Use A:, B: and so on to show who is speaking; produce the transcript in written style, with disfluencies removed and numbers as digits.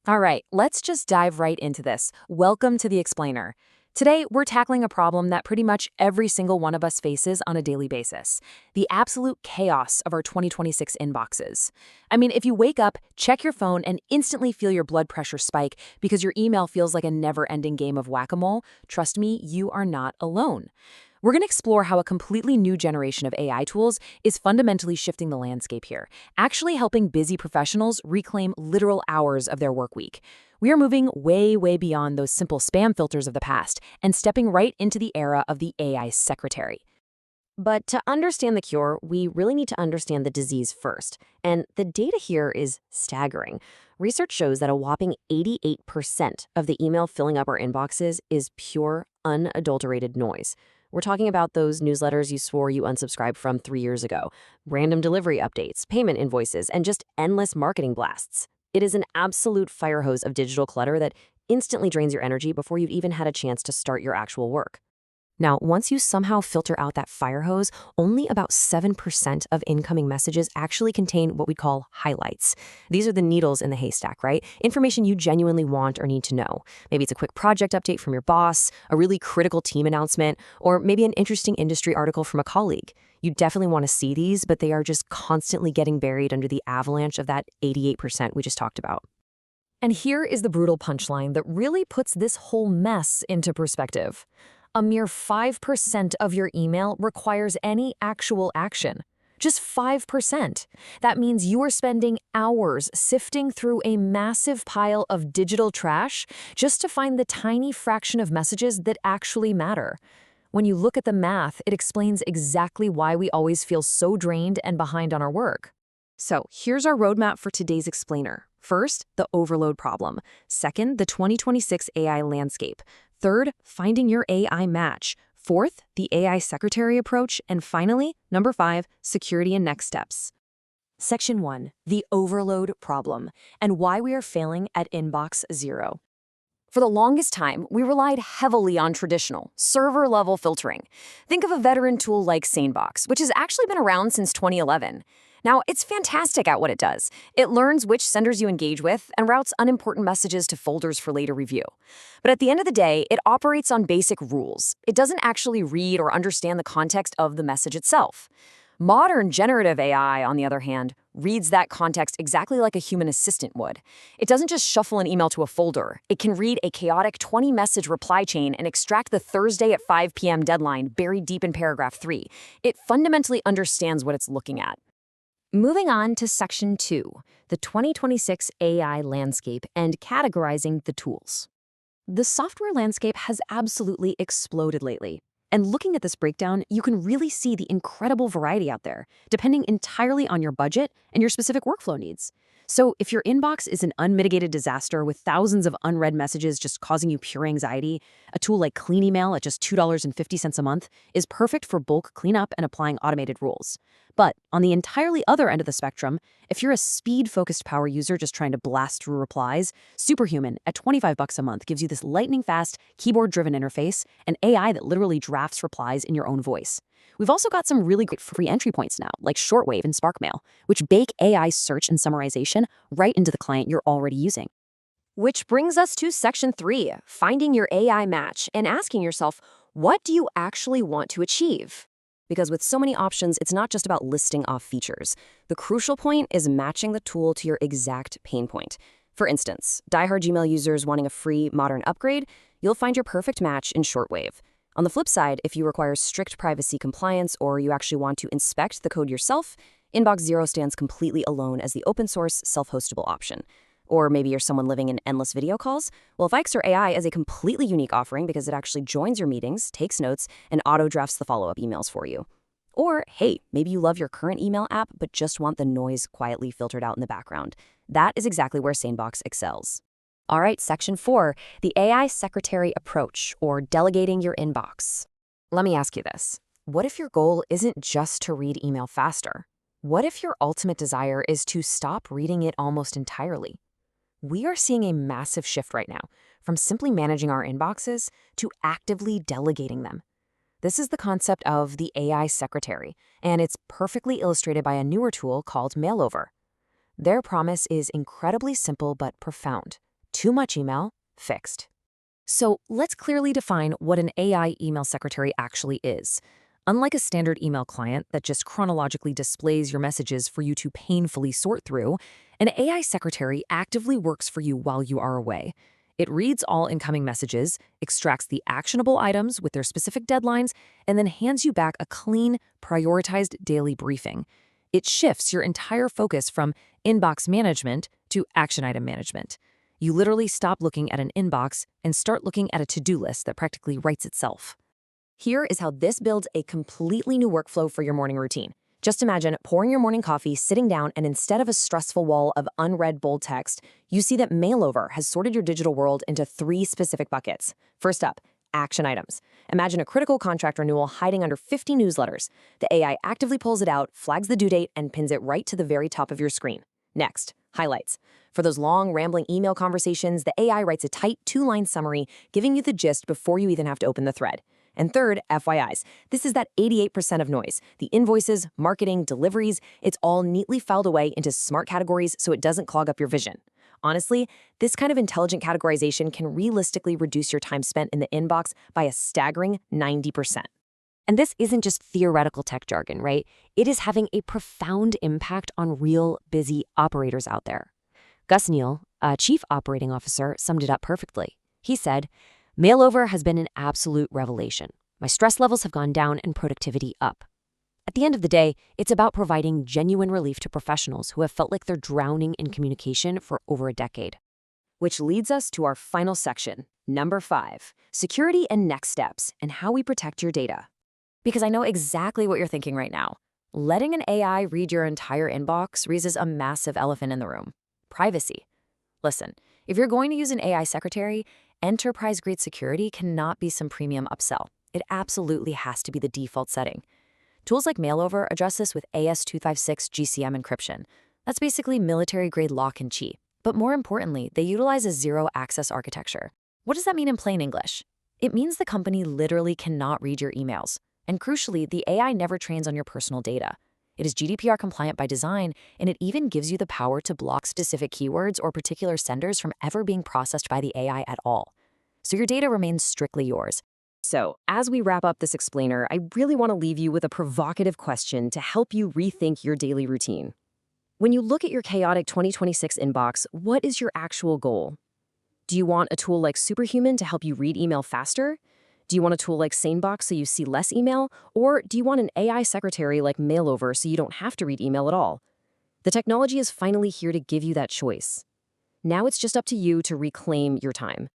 A: All right, let's just dive right into this. Welcome to The Explainer. Today, we're tackling a problem that pretty much every single one of us faces on a daily basis: the absolute chaos of our 2026 inboxes. I mean, if you wake up, check your phone, and instantly feel your blood pressure spike because your email feels like a never ending game of whack a mole, trust me, you are not alone. We're going to explore how a completely new generation of AI tools is fundamentally shifting the landscape here, actually helping busy professionals reclaim literal hours of their work week. We are moving way, way beyond those simple spam filters of the past and stepping right into the era of the AI secretary. But to understand the cure, we really need to understand the disease first. And the data here is staggering. Research shows that a whopping 88% of the email filling up our inboxes is pure, unadulterated noise. We're talking about those newsletters you swore you unsubscribed from 3 years ago, random delivery updates, payment invoices, and just endless marketing blasts. It is an absolute fire hose of digital clutter that instantly drains your energy before you've even had a chance to start your actual work. Now, once you somehow filter out that fire hose, only about 7% of incoming messages actually contain what we call highlights. These are the needles in the haystack, right? Information you genuinely want or need to know. Maybe it's a quick project update from your boss, a really critical team announcement, or maybe an interesting industry article from a colleague. You definitely want to see these, but they are just constantly getting buried under the avalanche of that 88% we just talked about. And here is the brutal punchline that really puts this whole mess into perspective. A mere 5% of your email requires any actual action. Just 5%. That means you are spending hours sifting through a massive pile of digital trash just to find the tiny fraction of messages that actually matter. When you look at the math, it explains exactly why we always feel so drained and behind on our work. So here's our roadmap for today's explainer. First, the overload problem. Second, the 2026 AI landscape. Third, finding your AI match. Fourth, the AI secretary approach. And finally, number 5, security and next steps. Section 1, the overload problem, and why we are failing at inbox zero. For the longest time, we relied heavily on traditional, server-level filtering. Think of a veteran tool like SaneBox, which has actually been around since 2011. Now, it's fantastic at what it does. It learns which senders you engage with and routes unimportant messages to folders for later review. But at the end of the day, it operates on basic rules. It doesn't actually read or understand the context of the message itself. Modern generative AI, on the other hand, reads that context exactly like a human assistant would. It doesn't just shuffle an email to a folder. It can read a chaotic 20-message reply chain and extract the Thursday at 5 p.m. deadline buried deep in paragraph 3. It fundamentally understands what it's looking at. Moving on to Section 2, the 2026 AI landscape and categorizing the tools. The software landscape has absolutely exploded lately. And looking at this breakdown, you can really see the incredible variety out there, depending entirely on your budget and your specific workflow needs. So if your inbox is an unmitigated disaster with thousands of unread messages just causing you pure anxiety, a tool like Clean Email at just $2.50 a month is perfect for bulk cleanup and applying automated rules. But on the entirely other end of the spectrum, if you're a speed-focused power user just trying to blast through replies, Superhuman at $25 a month gives you this lightning-fast, keyboard-driven interface and AI that literally drafts replies in your own voice. We've also got some really great free entry points now, like Shortwave and SparkMail, which bake AI search and summarization right into the client you're already using. Which brings us to Section 3, finding your AI match and asking yourself, what do you actually want to achieve? Because with so many options, it's not just about listing off features. The crucial point is matching the tool to your exact pain point. For instance, diehard Gmail users wanting a free modern upgrade, you'll find your perfect match in Shortwave. On the flip side, if you require strict privacy compliance or you actually want to inspect the code yourself, Inbox Zero stands completely alone as the open source, self-hostable option. Or maybe you're someone living in endless video calls? Well, Fixer AI is a completely unique offering because it actually joins your meetings, takes notes, and auto-drafts the follow-up emails for you. Or, hey, maybe you love your current email app but just want the noise quietly filtered out in the background. That is exactly where SaneBox excels. All right, Section 4, the AI secretary approach, or delegating your inbox. Let me ask you this. What if your goal isn't just to read email faster? What if your ultimate desire is to stop reading it almost entirely? We are seeing a massive shift right now, from simply managing our inboxes to actively delegating them. This is the concept of the AI secretary, and it's perfectly illustrated by a newer tool called Mailover. Their promise is incredibly simple but profound. too much email, fixed. So let's clearly define what an AI email secretary actually is. Unlike a standard email client that just chronologically displays your messages for you to painfully sort through, an AI secretary actively works for you while you are away. It reads all incoming messages, extracts the actionable items with their specific deadlines, and then hands you back a clean, prioritized daily briefing. It shifts your entire focus from inbox management to action item management. You literally stop looking at an inbox and start looking at a to-do list that practically writes itself. Here is how this builds a completely new workflow for your morning routine. Just imagine pouring your morning coffee, sitting down, and instead of a stressful wall of unread bold text, you see that Mailover has sorted your digital world into 3 specific buckets. First up, action items. Imagine a critical contract renewal hiding under 50 newsletters. The AI actively pulls it out, flags the due date, and pins it right to the very top of your screen. Next, highlights. For those long, rambling email conversations, the AI writes a tight 2-line summary, giving you the gist before you even have to open the thread. And third, FYIs. This is that 88% of noise. The invoices, marketing, deliveries, it's all neatly filed away into smart categories so it doesn't clog up your vision. Honestly, this kind of intelligent categorization can realistically reduce your time spent in the inbox by a staggering 90%.
B: And this isn't just theoretical tech jargon, right? It is having a profound impact on real, busy operators out there. Gus Neal, a chief operating officer, summed it up perfectly. He said, "Mailover has been an absolute revelation. My stress levels have gone down and productivity up." At the end of the day, it's about providing genuine relief to professionals who have felt like they're drowning in communication for over a decade.
A: Which leads us to our final section, number 5, security and next steps, and how we protect your data. Because I know exactly what you're thinking right now. Letting an AI read your entire inbox raises a massive elephant in the room: privacy. Listen, if you're going to use an AI secretary, enterprise-grade security cannot be some premium upsell. It absolutely has to be the default setting. Tools like Mailover address this with AS256 GCM encryption. That's basically military-grade lock and key. But more importantly, they utilize a zero-access architecture. What does that mean in plain English? It means the company literally cannot read your emails. And crucially, the AI never trains on your personal data. It is GDPR compliant by design, and it even gives you the power to block specific keywords or particular senders from ever being processed by the AI at all. So your data remains strictly yours. So, as we wrap up this explainer, I really want to leave you with a provocative question to help you rethink your daily routine. When you look at your chaotic 2026 inbox, what is your actual goal? Do you want a tool like Superhuman to help you read email faster? Do you want a tool like SaneBox so you see less email? Or do you want an AI secretary like Mailover so you don't have to read email at all? The technology is finally here to give you that choice. Now it's just up to you to reclaim your time.